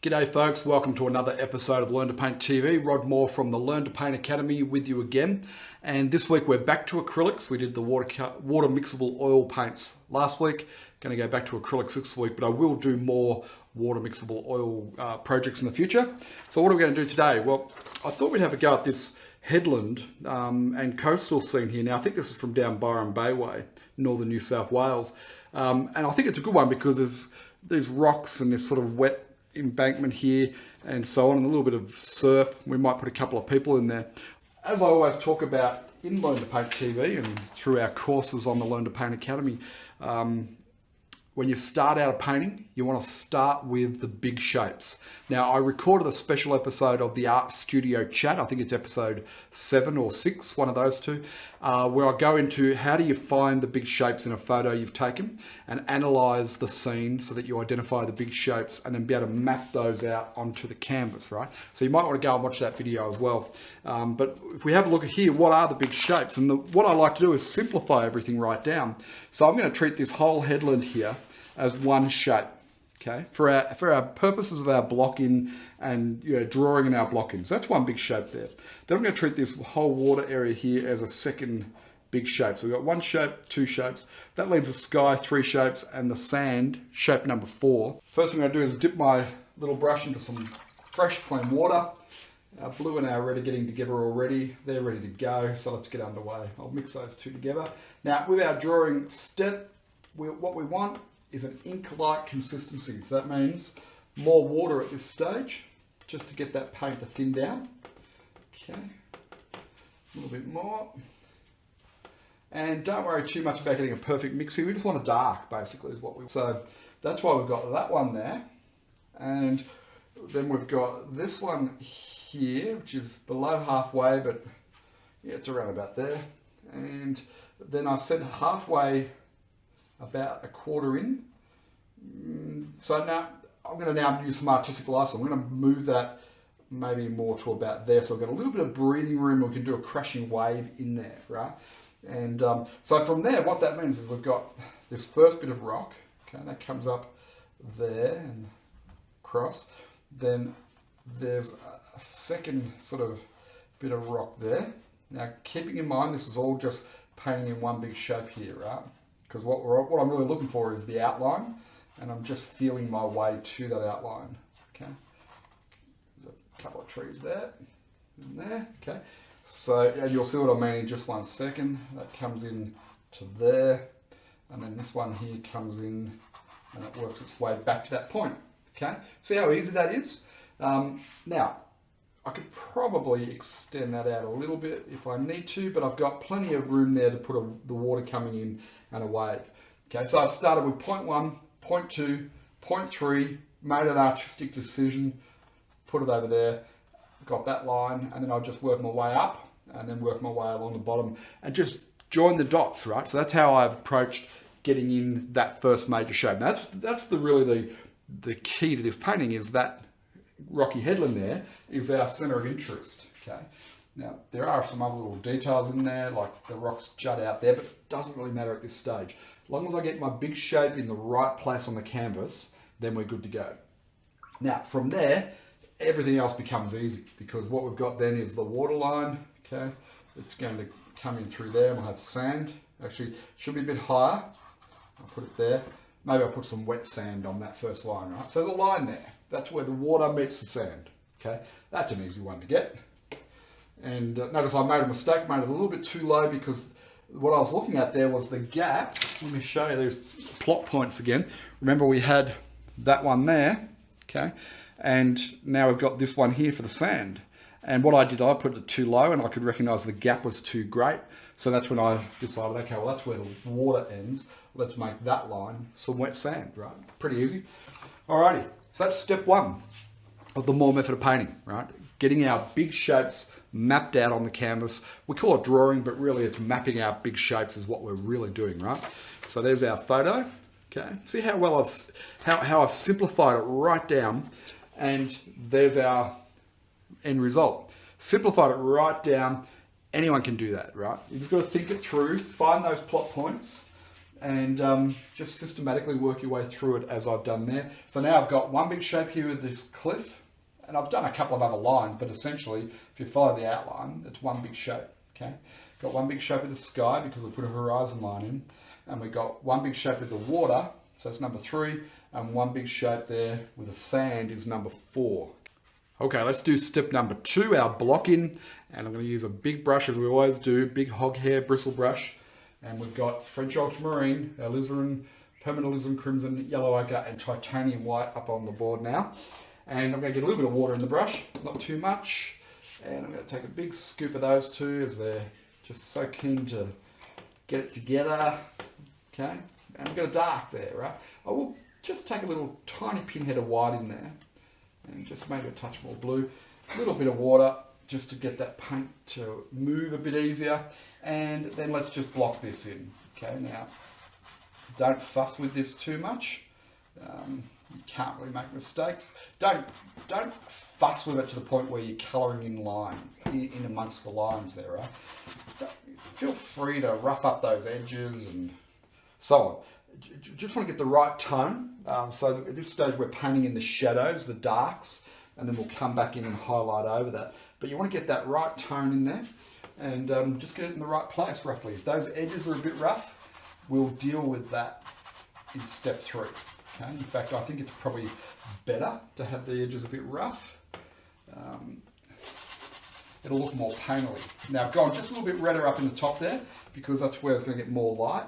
G'day folks, welcome to another episode of Learn to Paint TV. Rod Moore from the Learn to Paint Academy with you again. And this week we're back to acrylics. We did the water mixable oil paints last week. Going to go back to acrylics this week, but I will do more water mixable oil projects in the future. So what are we going to do today? Well, I thought we'd have a go at this Headland and coastal scene here. Now I think this is from down Byron Bayway, northern New South Wales. And I think it's a good one because there's these rocks and this sort of wet embankment here and so on, and a little bit of surf. We might put a couple of people in there. As I always talk about in Learn to Paint TV and through our courses on the Learn to Paint Academy, when you start out a painting, you want to start with the big shapes. Now, I recorded a special episode of the Art Studio Chat, I think it's episode 7 or 6, one of those two, where I go into how do you find the big shapes in a photo you've taken and analyze the scene so that you identify the big shapes and then be able to map those out onto the canvas, right? So you might want to go and watch that video as well. But if we have a look at here, what are the big shapes? And what I like to do is simplify everything right down. So I'm going to treat this whole headland here as one shape, okay? For our purposes of our blocking and drawing in our blockings. So that's one big shape there. Then I'm going to treat this whole water area here as a second big shape. So we've got one shape, two shapes. That leaves the sky, 3 shapes, and the sand, shape number 4. First thing I'm going to do is dip my little brush into some fresh, clean water. Our blue and our red are getting together already. They're ready to go, so let's get underway. I'll mix those two together. Now, with our drawing step, what we want is an ink-like consistency. So that means more water at this stage, just to get that paint to thin down. Okay, a little bit more. And don't worry too much about getting a perfect mix here. We just want a dark, basically, is what we want. So that's why we've got that one there. And then we've got this one here, which is below halfway, but yeah, it's around about there. And then I said halfway, about a quarter in. So now I'm going to use some artistic license. I'm going to move that maybe more to about there. So I've got a little bit of breathing room. We can do a crashing wave in there, right? And so from there, what that means is we've got this first bit of rock. Okay, that comes up there and across. Then there's a second sort of bit of rock there. Now, keeping in mind, this is all just painting in one big shape here, right? Because what I'm really looking for is the outline, and I'm just feeling my way to that outline. Okay, there's a couple of trees there, and there. Okay, so and you'll see what I mean in just one second. That comes in to there, and then this one here comes in, and it works its way back to that point. Okay, see how easy that is. Now, I could probably extend that out a little bit if I need to, but I've got plenty of room there to put the water coming in and a wave. Okay, so I started with point 1, point 2, point 3, made an artistic decision, put it over there, got that line, and then I'll just work my way up and then work my way along the bottom and just join the dots, right? So that's how I've approached getting in that first major shape. Now that's really the key to this painting, is that rocky headland there is our center of interest. Okay, now there are some other little details in there, like the rocks jut out there, but it doesn't really matter at this stage. As long as I get my big shape in the right place on the canvas, then we're good to go. Now from there, everything else becomes easy, because what we've got then is the water line. Okay, it's going to come in through there, and we'll have sand. Actually, it should be a bit higher. I'll put it there. Maybe I'll put some wet sand on that first line, right? So the line there, that's where the water meets the sand. Okay, that's an easy one to get. And notice I made a mistake, made it a little bit too low, because what I was looking at there was the gap. Let me show you these plot points again. Remember, we had that one there, okay? And now we've got this one here for the sand. And what I did, I put it too low, and I could recognize the gap was too great. So that's when I decided, okay, well, that's where the water ends. Let's make that line some wet sand, right? Pretty easy. Alrighty, so that's step 1 of the Moore method of painting, right? Getting our big shapes mapped out on the canvas. We call it drawing, but really it's mapping out big shapes is what we're really doing, right? So there's our photo. Okay, see how well I've simplified it right down, and there's our end result. Simplified it right down. Anyone can do that, right? You just got to think it through, find those plot points, and just systematically work your way through it as I've done there. So now I've got one big shape here with this cliff, and I've done a couple of other lines, but essentially, if you follow the outline, it's one big shape, okay? Got one big shape with the sky because we put a horizon line in, and we've got one big shape with the water, so that's number 3, and one big shape there with the sand is number 4. Okay, let's do step number 2, our blocking, and I'm going to use a big brush as we always do, big hog hair bristle brush, and we've got French ultramarine, alizarin, permanent alizarin crimson, yellow ochre, and titanium white up on the board now. And I'm going to get a little bit of water in the brush, not too much, and I'm going to take a big scoop of those two as they're just so keen to get it together. Okay, and we've got a dark there, right? I will just take a little tiny pinhead of white in there and just make it a touch more blue. A little bit of water just to get that paint to move a bit easier. And then let's just block this in. Okay, now don't fuss with this too much. You can't really make mistakes. Don't fuss with it to the point where you're colouring in line, in amongst the lines there, right? Feel free to rough up those edges and so on. Just want to get the right tone. So at this stage we're painting in the shadows, the darks, and then we'll come back in and highlight over that. But you want to get that right tone in there and just get it in the right place roughly. If those edges are a bit rough, we'll deal with that in step 3. Okay? In fact, I think it's probably better to have the edges a bit rough. It'll look more painterly. Now I've gone just a little bit redder up in the top there because that's where it's going to get more light.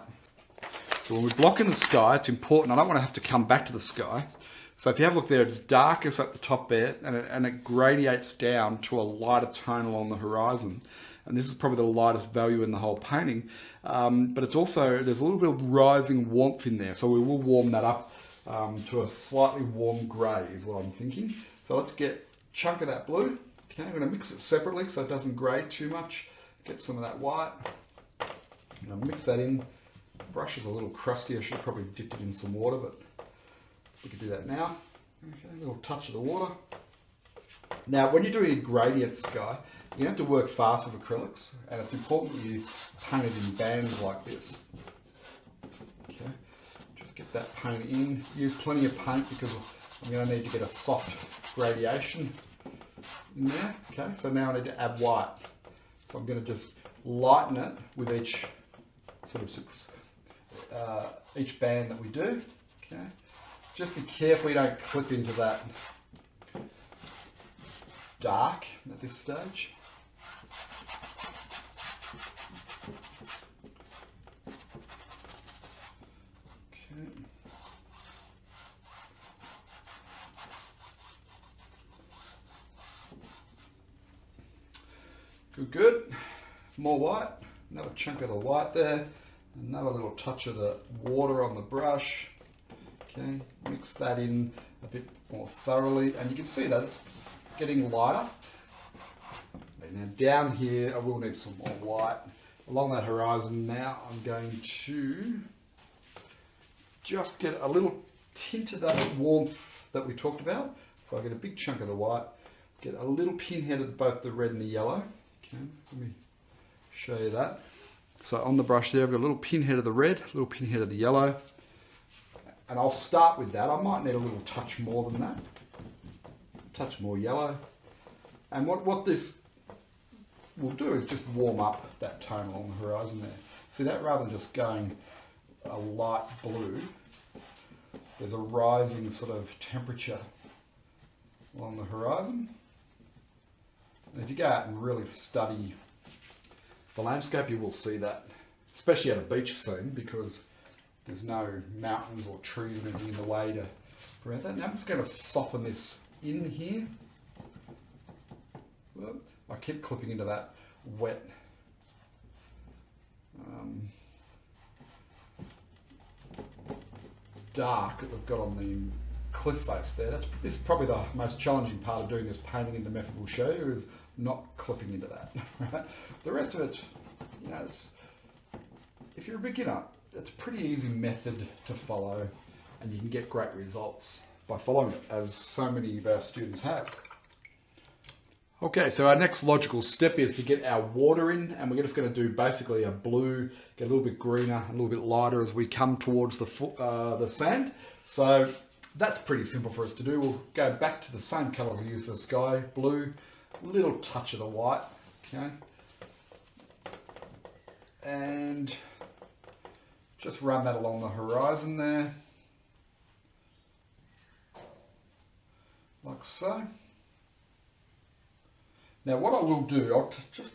So when we're blocking the sky, it's important. I don't want to have to come back to the sky. So if you have a look there, it's darkest at the top there, and it gradiates down to a lighter tone along the horizon. And this is probably the lightest value in the whole painting. But it's also, there's a little bit of rising warmth in there. So we will warm that up to a slightly warm grey is what I'm thinking. So let's get a chunk of that blue. Okay, I'm going to mix it separately so it doesn't grey too much. Get some of that white. I'm going to mix that in. The brush is a little crusty. I should have probably dipped it in some water, but we can do that now. Okay, a little touch of the water. Now, when you're doing a gradient sky, you have to work fast with acrylics, and it's important that you paint it in bands like this. Okay, just get that paint in. Use plenty of paint because I'm going to need to get a soft gradation in there. Okay, so now I need to add white. So I'm going to just lighten it with each sort of each band that we do. Okay, just be careful you don't clip into that dark at this stage. Okay. Good. More white. Another chunk of the white there. Another little touch of the water on the brush. Okay, mix that in a bit more thoroughly, and you can see that it's getting lighter. Now down here, I will need some more white. Along that horizon now, I'm going to just get a little tint of that warmth that we talked about. So I get a big chunk of the white, get a little pinhead of both the red and the yellow. Okay, let me show you that. So on the brush there, I've got a little pinhead of the red, a little pinhead of the yellow. And I'll start with that. I might need a little touch more than that. A touch more yellow. And what this will do is just warm up that tone along the horizon there. See that, rather than just going a light blue, there's a rising sort of temperature along the horizon. And if you go out and really study the landscape, you will see that, especially at a beach scene, because there's no mountains or trees or anything in the way to prevent that. Now I'm just going to soften this in here. I keep clipping into that wet dark that we've got on the cliff face there. This is probably the most challenging part of doing this painting in the method we'll show you, is not clipping into that. Right? The rest of it, you know, if you're a beginner, it's a pretty easy method to follow, and you can get great results by following it, as so many of our students have. Okay, so our next logical step is to get our water in, and we're just going to do basically a blue, get a little bit greener, a little bit lighter as we come towards the sand. So that's pretty simple for us to do. We'll go back to the same colours we used for the sky, blue, a little touch of the white, okay, and just run that along the horizon there, like so. Now what I will do, I'll just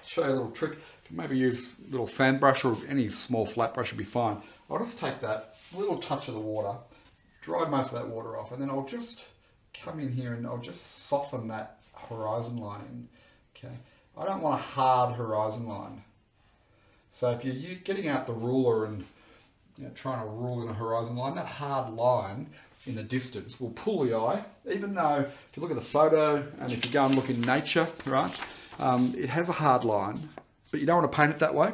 show you a little trick. You can maybe use a little fan brush or any small flat brush would be fine. I'll just take that little touch of the water, dry most of that water off, and then I'll just come in here and I'll just soften that horizon line in. Okay, I don't want a hard horizon line. So if you're getting out the ruler and trying to rule in a horizon line, that hard line in the distance will pull the eye, even though if you look at the photo and if you go and look in nature, right, it has a hard line, but you don't want to paint it that way.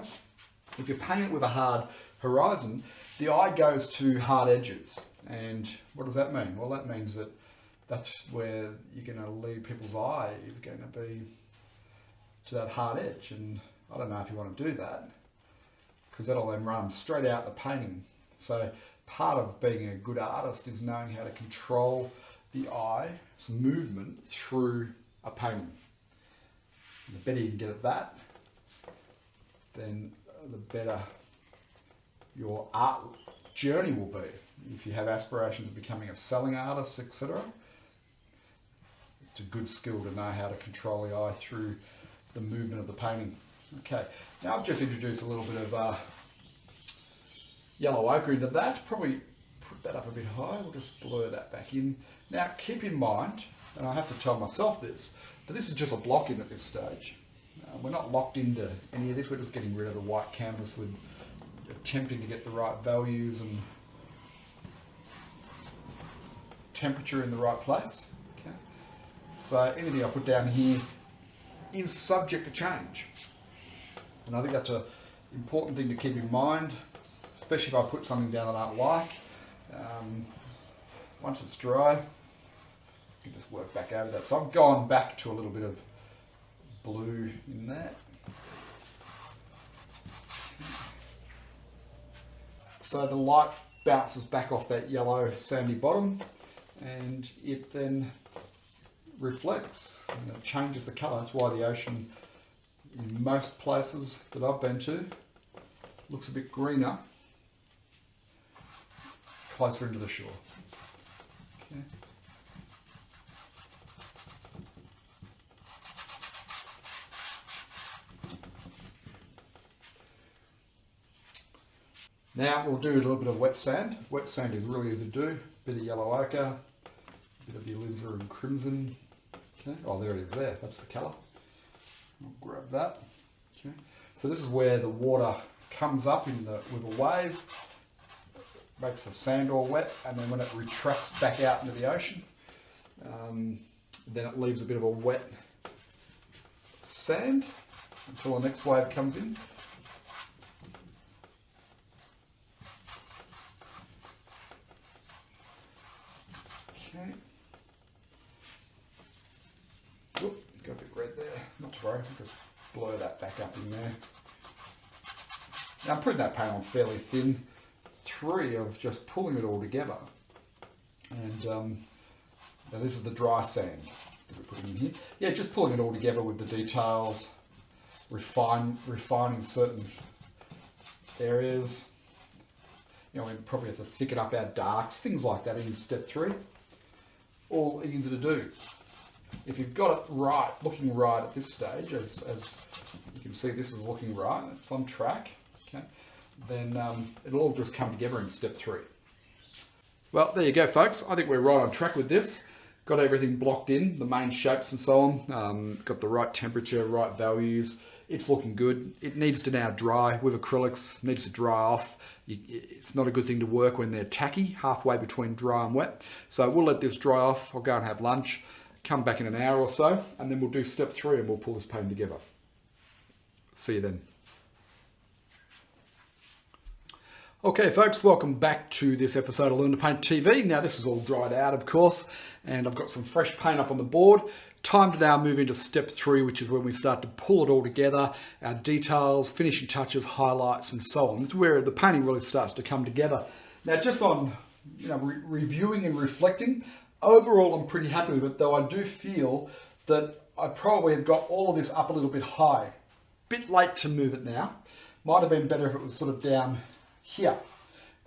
If you paint it with a hard horizon, the eye goes to hard edges. And what does that mean? Well, that means that that's where you're going to lead people's eye is going to be to that hard edge. And I don't know if you want to do that, because that'll then run straight out the painting. So part of being a good artist is knowing how to control the eye's movement through a painting. And the better you can get at that, then the better your art journey will be. If you have aspirations of becoming a selling artist, etc., it's a good skill to know how to control the eye through the movement of the painting. Okay, now I've just introduced a little bit of yellow ochre into that. Probably put that up a bit high. We'll just blur that back in. Now keep in mind, and I have to tell myself this, that this is just a block in at this stage. We're not locked into any of this. We're just getting rid of the white canvas with attempting to get the right values and temperature in the right place. Okay. So anything I put down here is subject to change. And I think that's an important thing to keep in mind, especially if I put something down that I don't like. Once it's dry, you can just work back over that. So I've gone back to a little bit of blue in that. So the light bounces back off that yellow sandy bottom and it then reflects and it changes the colour. That's why the ocean in most places that I've been to looks a bit greener closer into the shore. Okay. Now we'll do a little bit of wet sand. Wet sand is really easy to do. Bit of yellow ochre, bit of the alizarin crimson. Okay. Oh, there it is there. That's the colour. I'll grab that. Okay. So this is where the water comes up with a wave, makes the sand all wet, and then when it retracts back out into the ocean, then it leaves a bit of a wet sand until the next wave comes in. Okay. Oop, got a bit red there. Not to worry, I'll just blur that back up in there. Now I'm putting that paint on fairly thin. 3 of just pulling it all together. And now this is the dry sand that we're putting in here. Yeah, just pulling it all together with the details, refining certain areas. You know, we probably have to thicken up our darks, things like that in step 3. All easy to do. If you've got it right, looking right at this stage, as you can see this is looking right, it's on track, okay, then it'll all just come together in step 3. Well, there you go, folks. I think we're right on track with this. Got everything blocked in, the main shapes and so on. Got the right temperature, right values. It's looking good. It needs to now dry with acrylics, needs to dry off. It's not a good thing to work when they're tacky, halfway between dry and wet. So we'll let this dry off. I'll go and have lunch, come back in an hour or so, and then we'll do step 3 and we'll pull this painting together. See you then. Okay folks, welcome back to this episode of Learn to Paint TV. Now this is all dried out of course, and I've got some fresh paint up on the board. Time to now move into step 3, which is when we start to pull it all together, our details, finishing touches, highlights, and so on. It's where the painting really starts to come together. Now, just on reviewing and reflecting, overall I'm pretty happy with it, though I do feel that I probably have got all of this up a little bit high. Bit late to move it now. Might have been better if it was sort of down here,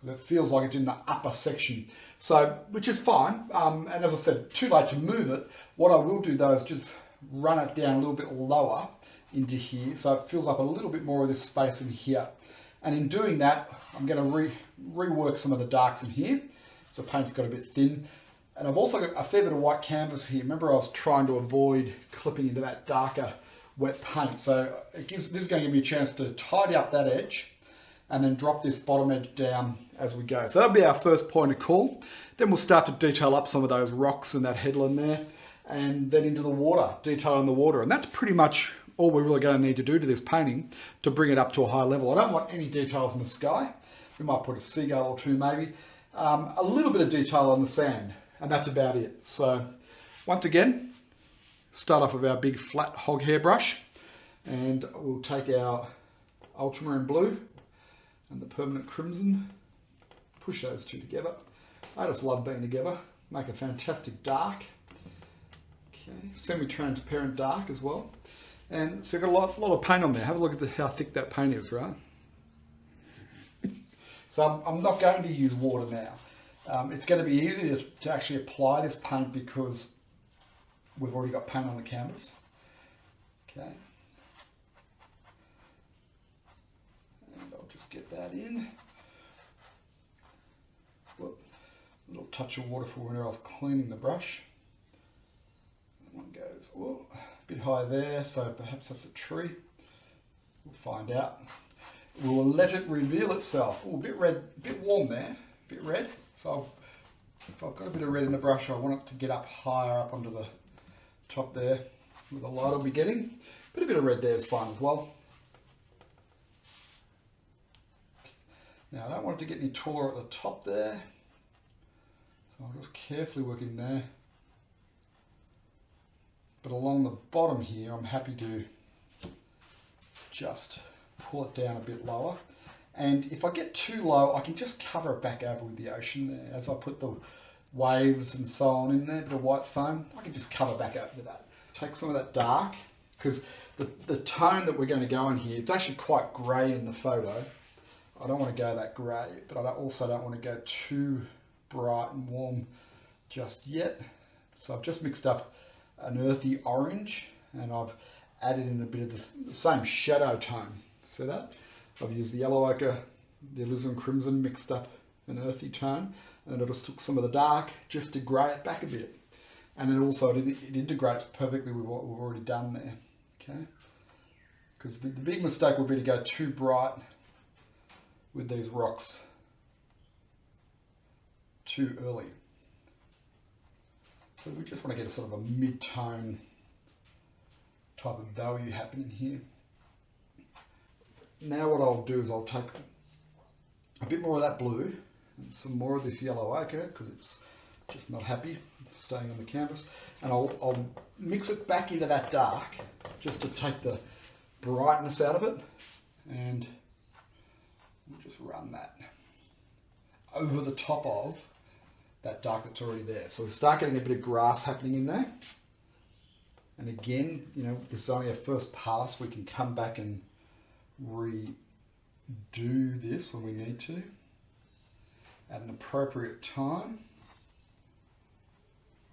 because it feels like it's in the upper section. So, which is fine, and as I said, too late to move it. What I will do though is just run it down a little bit lower into here, so it fills up a little bit more of this space in here. And in doing that, I'm going to rework some of the darks in here. So paint's got a bit thin. And I've also got a fair bit of white canvas here. Remember, I was trying to avoid clipping into that darker wet paint. So this is going to give me a chance to tidy up that edge and then drop this bottom edge down as we go. So that'll be our first point of call. Then we'll start to detail up some of those rocks and that headland there, and then into the water, detailing the water. And that's pretty much all we're really going to need to do to this painting to bring it up to a high level. I don't want any details in the sky. We might put a seagull or two maybe. A little bit of detail on the sand, and that's about it. So once again, start off with our big flat hog hair brush, and we'll take our ultramarine blue and the permanent crimson, push those two together. I just love being together, make a fantastic dark. Okay, semi-transparent dark as well. And so you've got a lot of paint on there. Have a look at how thick that paint is, right? So I'm not going to use water now. It's going to be easy to actually apply this paint because we've already got paint on the canvas. Okay. And I'll just get that in. Whoop. A little touch of water for when I was cleaning the brush. One goes a bit high there, so perhaps that's a tree. We'll find out. We'll let it reveal itself. Oh, a bit red, a bit warm there, a bit red. So if I've got a bit of red in the brush, I want it to get up higher up onto the top there where the light will be getting. But a bit of red there is fine as well. Now I don't want it to get any taller at the top there. So I'll just carefully work in there. But along the bottom here, I'm happy to just pull it down a bit lower. And if I get too low, I can just cover it back over with the ocean there. As I put the waves and so on in there, a bit of white foam, I can just cover back over with that. Take some of that dark, because the tone that we're going to go in here, it's actually quite grey in the photo. I don't want to go that grey, but I also don't want to go too bright and warm just yet. So I've just mixed up an earthy orange, and I've added in a bit of the same shadow tone. See that? I've used the yellow ochre, the alizarin crimson, mixed up an earthy tone, and I just took some of the dark just to grey it back a bit. And then also it integrates perfectly with what we've already done there. Okay? Because the big mistake would be to go too bright with these rocks too early. So we just want to get a sort of a mid-tone type of value happening here. Now what I'll do is I'll take a bit more of that blue and some more of this yellow ochre, because it's just not happy staying on the canvas, and I'll mix it back into that dark just to take the brightness out of it, and we'll just run that over the top of that dark that's already there. So we start getting a bit of grass happening in there. And again, you know, this is only a first pass. We can come back and redo this when we need to at an appropriate time.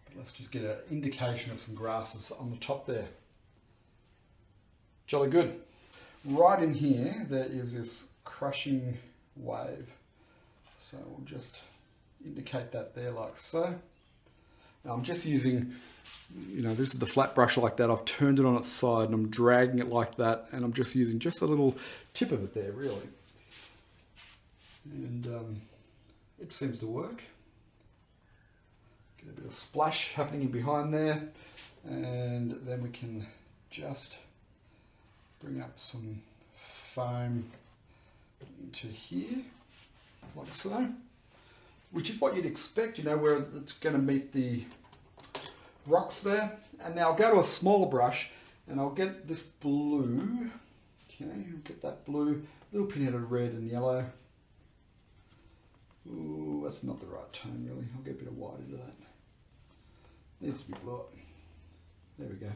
But let's just get an indication of some grasses on the top there. Jolly good. Right in here, there is this crushing wave. So we'll just indicate that there like so. Now I'm just using, you know, this is the flat brush like that. I've turned it on its side and I'm dragging it like that, and I'm just using just a little tip of it there, really. And it seems to work. Get a bit of splash happening in behind there, and then we can just bring up some foam into here, like so. Which is what you'd expect, you know, where it's going to meet the rocks there. And now I'll go to a smaller brush and I'll get this blue. Okay, I'll get that blue, little pinhead of red and yellow. Ooh, that's not the right tone really. I'll get a bit of white into that. Needs to be blue. There we go.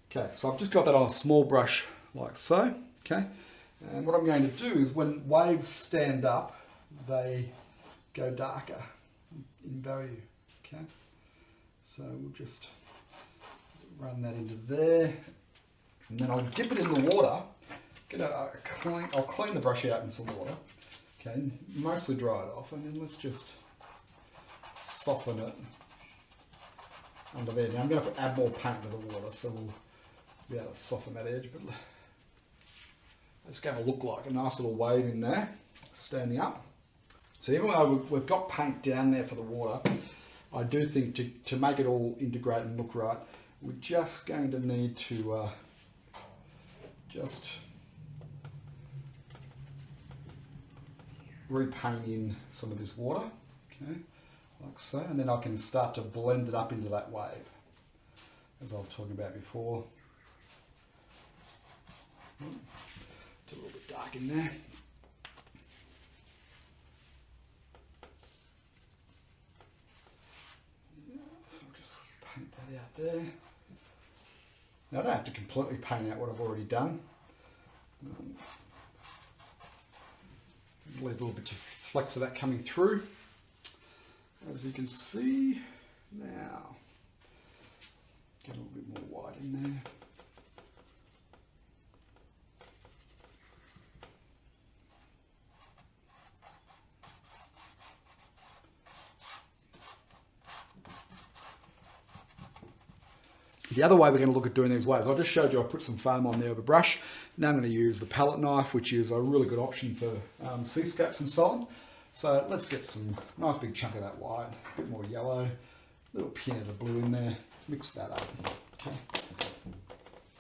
Okay, so I've just got that on a small brush like so. Okay, and what I'm going to do is when waves stand up, they go darker in value. Okay, so we'll just run that into there, and then I'll dip it in the water. I'll clean the brush out in some water. Okay, mostly dry it off, and then let's just soften it under there. Now I'm going to add more paint to the water, so we'll be able to soften that edge, but it's going to look like a nice little wave in there, standing up. So even though we've got paint down there for the water, I do think to make it all integrate and look right, we're just going to need to just repaint in some of this water, okay, like so, and then I can start to blend it up into that wave, as I was talking about before. It's a little bit dark in there. So I'll just paint that out there. Now I don't have to completely paint out what I've already done. Leave a little bit of flecks of that coming through, as you can see. Now get a little bit more white in there. The other way we're going to look at doing these waves, I just showed you I put some foam on there with a brush. Now I'm going to use the palette knife, which is a really good option for seascapes and so on. So let's get some nice big chunk of that white, a bit more yellow, little pinhead of blue in there, mix that up. Okay,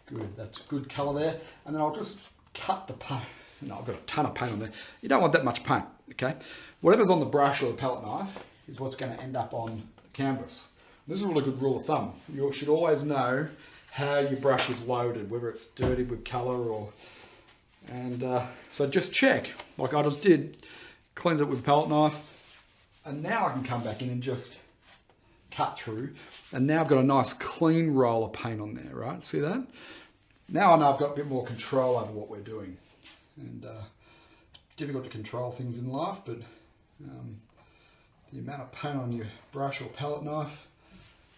good, that's good colour there. And then I'll just cut the paint. No, I've got a ton of paint on there. You don't want that much paint, okay? Whatever's on the brush or the palette knife is what's going to end up on the canvas. This is a really good rule of thumb. You should always know how your brush is loaded, whether it's dirty with colour or... And so just check, like I just did, cleaned it with a palette knife, and now I can come back in and just cut through, and now I've got a nice clean roll of paint on there, right? See that? Now I know I've got a bit more control over what we're doing. And difficult to control things in life, but the amount of paint on your brush or palette knife,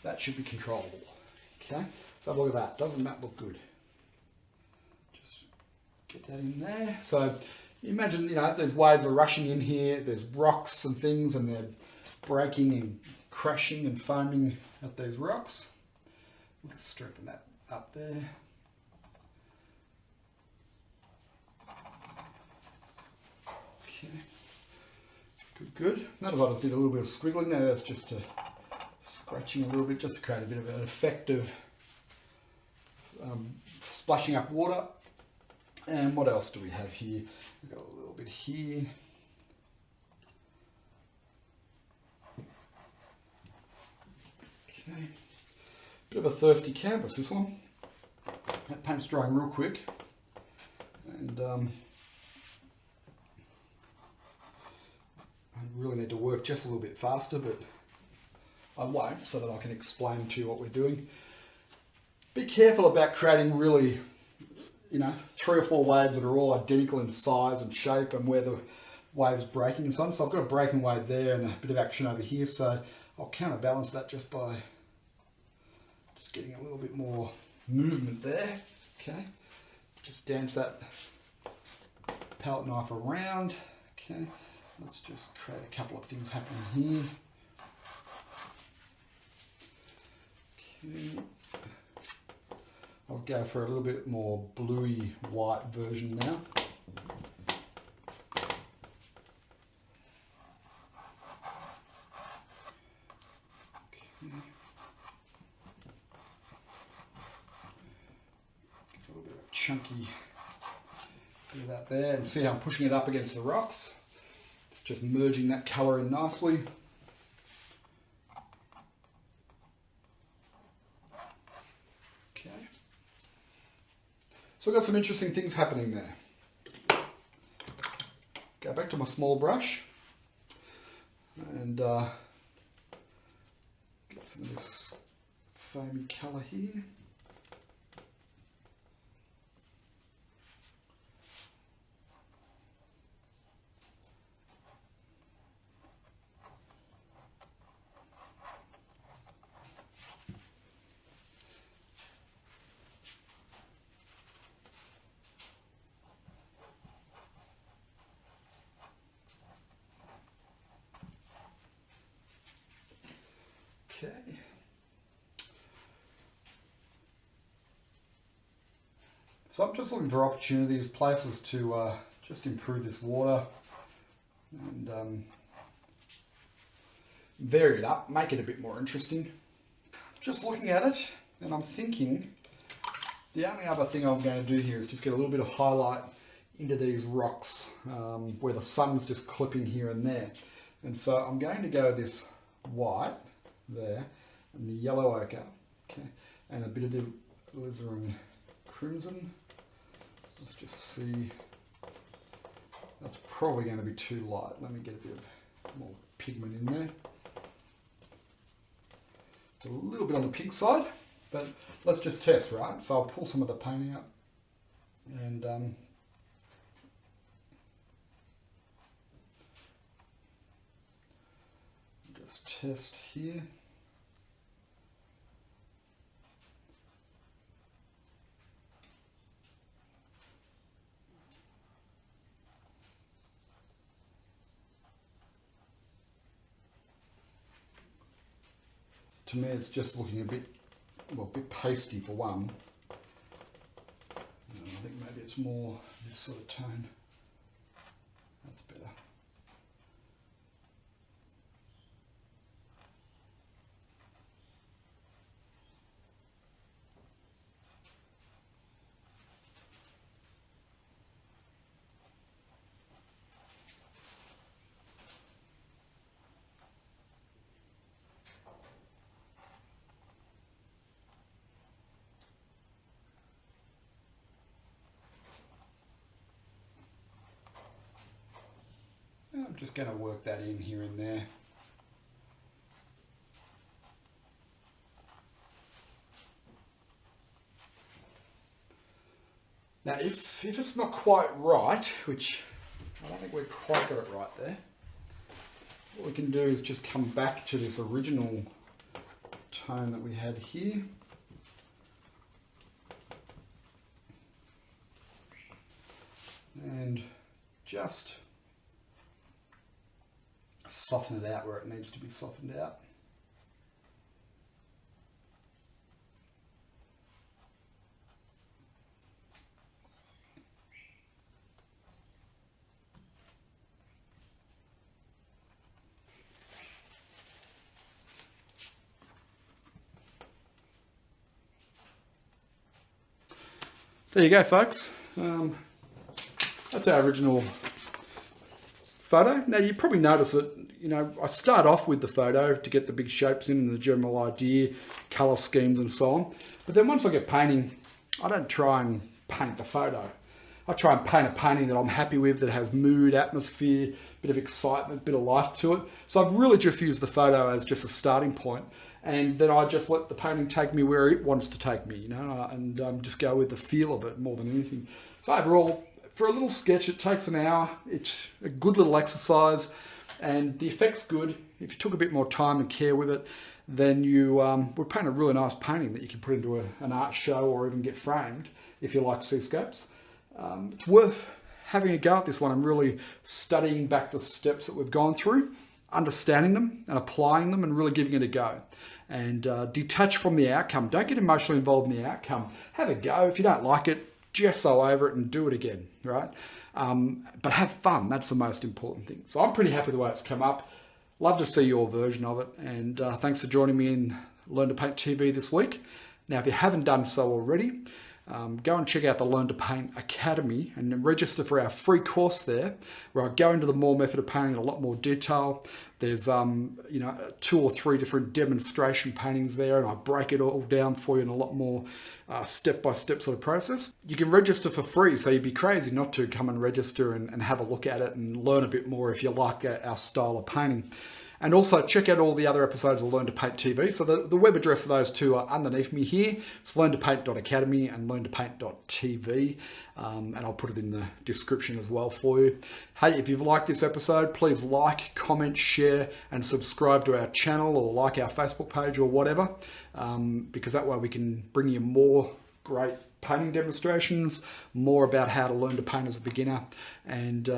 that should be controllable. Okay, so look at that. Doesn't that look good? Just get that in there. So imagine, you know, these waves are rushing in here. There's rocks and things, and they're breaking and crashing and foaming at these rocks. Let's straighten that up there. Okay, good. Notice I just did a little bit of squiggling there. That's just scratching a little bit, just to create a bit of an effect of splashing up water. And what else do we have here? We've got a little bit here. Okay, bit of a thirsty canvas, this one. That paint's drying real quick, and I really need to work just a little bit faster, but I won't, so that I can explain to you what we're doing. Be careful about creating really, you know, 3 or 4 waves that are all identical in size and shape and where the wave's breaking and so on. So I've got a breaking wave there and a bit of action over here, so I'll counterbalance that just by just getting a little bit more movement there. Okay, just dance that palette knife around. Okay, let's just create a couple of things happening here. Okay. I'll go for a little bit more bluey white version now. Okay. Get a little bit of chunky bit of that there, and see how I'm pushing it up against the rocks. It's just merging that colour in nicely. So I've got some interesting things happening there. Go back to my small brush and get some of this foamy colour here. Okay. So I'm just looking for opportunities, places to just improve this water and vary it up, make it a bit more interesting. Just looking at it and I'm thinking the only other thing I'm going to do here is just get a little bit of highlight into these rocks where the sun's just clipping here and there. And so I'm going to go this white there and the yellow ochre, okay, and a bit of the alizarin crimson. Let's just see, that's probably going to be too light. Let me get a bit of more pigment in there. It's a little bit on the pink side, but let's just test, right? So I'll pull some of the paint out and just test here. To me, it's just looking a bit, well, a bit pasty for one. I think maybe it's more this sort of tone. That's better. I'm just going to work that in here and there. Now if it's not quite right, which I don't think we've quite got it right there, what we can do is just come back to this original tone that we had here. And just soften it out where it needs to be softened out. There you go, folks. That's our original photo. Now you probably notice that, you know, I start off with the photo to get the big shapes in and the general idea, colour schemes and so on. But then once I get painting, I don't try and paint the photo. I try and paint a painting that I'm happy with, that has mood, atmosphere, bit of excitement, bit of life to it. So I've really just used the photo as just a starting point, and then I just let the painting take me where it wants to take me, you know, and just go with the feel of it more than anything. So overall, for a little sketch, it takes an hour. It's a good little exercise, and the effect's good. If you took a bit more time and care with it, then you would paint a really nice painting that you can put into an art show or even get framed if you like seascapes. It's worth having a go at this one and really studying back the steps that we've gone through, understanding them and applying them and really giving it a go. And detach from the outcome. Don't get emotionally involved in the outcome. Have a go. If you don't like it, gesso over it and do it again, right? But have fun. That's the most important thing. So I'm pretty happy with the way it's come up. Love to see your version of it. And thanks for joining me in Learn to Paint TV this week. Now, if you haven't done so already, go and check out the Learn to Paint Academy and then register for our free course there, where I go into the Moore method of painting in a lot more detail. There's 2 or 3 different demonstration paintings there, and I break it all down for you in a lot more step-by-step sort of process. You can register for free, so you'd be crazy not to come and register and have a look at it and learn a bit more if you like our style of painting. And also check out all the other episodes of Learn to Paint TV. So the web address of those two are underneath me here. It's learntopaint.academy and learntopaint.tv. And I'll put it in the description as well for you. Hey, if you've liked this episode, please like, comment, share, and subscribe to our channel, or like our Facebook page or whatever, because that way we can bring you more great painting demonstrations, more about how to learn to paint as a beginner, and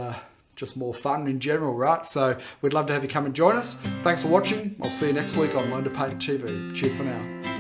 just more fun in general, right? So we'd love to have you come and join us. Thanks for watching. I'll see you next week on Learn to Paint TV. Cheers for now.